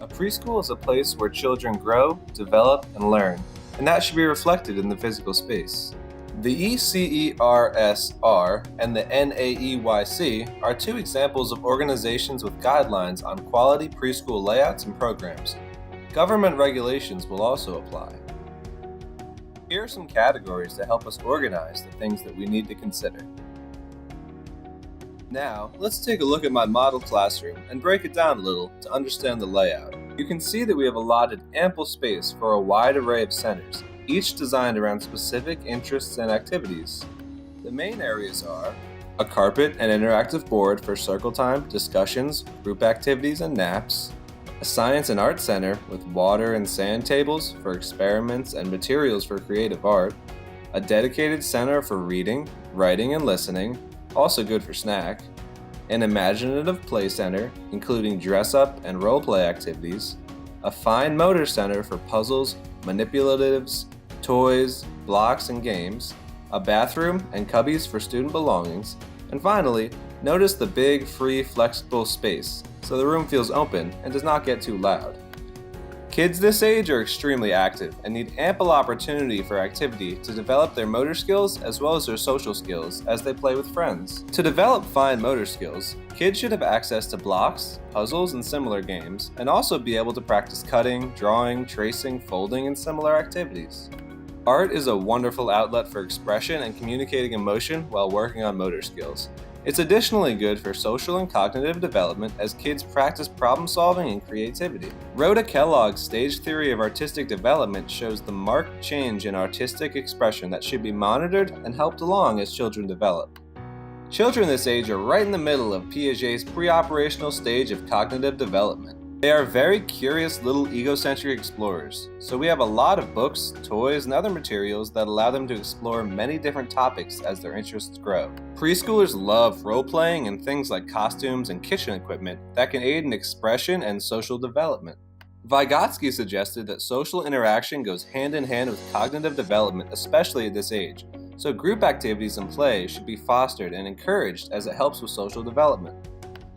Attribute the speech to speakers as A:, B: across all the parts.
A: A preschool is a place where children grow, develop, and learn, and that should be reflected in the physical space. The ECERSR and the NAEYC are two examples of organizations with guidelines on quality preschool layouts and programs. Government regulations will also apply. Here are some categories to help us organize the things that we need to consider. Now, let's take a look at my model classroom and break it down a little to understand the layout. You can see that we have allotted ample space for a wide array of centers, each designed around specific interests and activities. The main areas are a carpet and interactive board for circle time, discussions, group activities, and naps, a science and art center with water and sand tables for experiments and materials for creative art, a dedicated center for reading, writing, and listening, also good for snack, an imaginative play center, including dress-up and role-play activities, a fine motor center for puzzles, manipulatives, toys, blocks, and games, a bathroom and cubbies for student belongings, and finally, notice the big, free, flexible space, so the room feels open and does not get too loud. Kids this age are extremely active and need ample opportunity for activity to develop their motor skills as well as their social skills as they play with friends. To develop fine motor skills, kids should have access to blocks, puzzles, and similar games, and also be able to practice cutting, drawing, tracing, folding, and similar activities. Art is a wonderful outlet for expression and communicating emotion while working on motor skills. It's additionally good for social and cognitive development as kids practice problem solving and creativity. Rhoda Kellogg's stage theory of artistic development shows the marked change in artistic expression that should be monitored and helped along as children develop. Children this age are right in the middle of Piaget's pre-operational stage of cognitive development. They are very curious little egocentric explorers, so we have a lot of books, toys, and other materials that allow them to explore many different topics as their interests grow. Preschoolers love role-playing and things like costumes and kitchen equipment that can aid in expression and social development. Vygotsky suggested that social interaction goes hand in hand with cognitive development, especially at this age, so group activities and play should be fostered and encouraged as it helps with social development.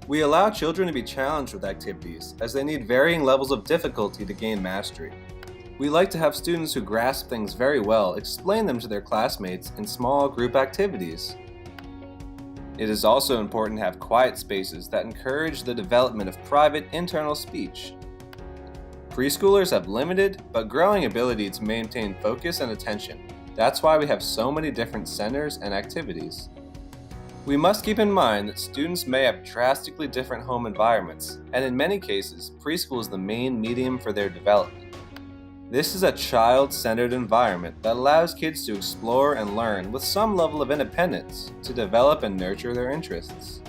A: We allow children to be challenged with activities, as they need varying levels of difficulty to gain mastery. We like to have students who grasp things very well explain them to their classmates in small group activities. It is also important to have quiet spaces that encourage the development of private internal speech. Preschoolers have limited but growing ability to maintain focus and attention. That's why we have so many different centers and activities. We must keep in mind that students may have drastically different home environments, and in many cases, preschool is the main medium for their development. This is a child-centered environment that allows kids to explore and learn with some level of independence to develop and nurture their interests.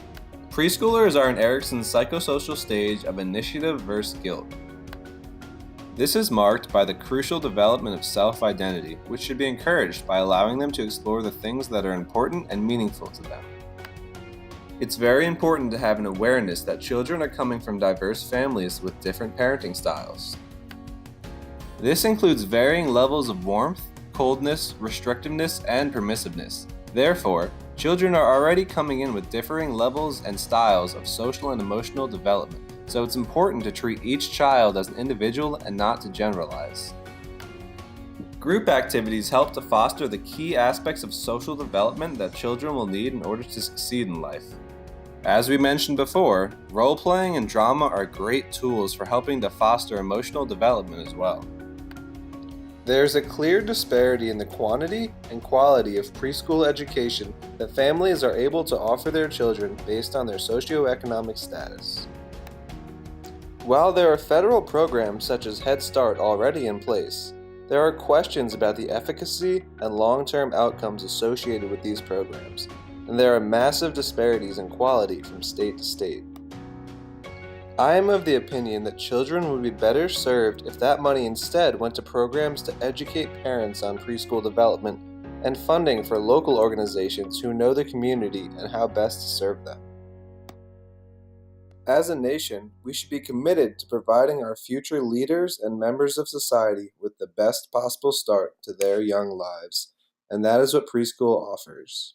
A: Preschoolers are in Erikson's psychosocial stage of initiative versus guilt. This is marked by the crucial development of self-identity, which should be encouraged by allowing them to explore the things that are important and meaningful to them. It's very important to have an awareness that children are coming from diverse families with different parenting styles. This includes varying levels of warmth, coldness, restrictiveness, and permissiveness. Therefore, children are already coming in with differing levels and styles of social and emotional development, so it's important to treat each child as an individual and not to generalize. Group activities help to foster the key aspects of social development that children will need in order to succeed in life. As we mentioned before, role-playing and drama are great tools for helping to foster emotional development as well. There's a clear disparity in the quantity and quality of preschool education that families are able to offer their children based on their socioeconomic status. While there are federal programs such as Head Start already in place, there are questions about the efficacy and long-term outcomes associated with these programs, and there are massive disparities in quality from state to state. I am of the opinion that children would be better served if that money instead went to programs to educate parents on preschool development and funding for local organizations who know the community and how best to serve them. As a nation, we should be committed to providing our future leaders and members of society with the best possible start to their young lives. and that is what preschool offers.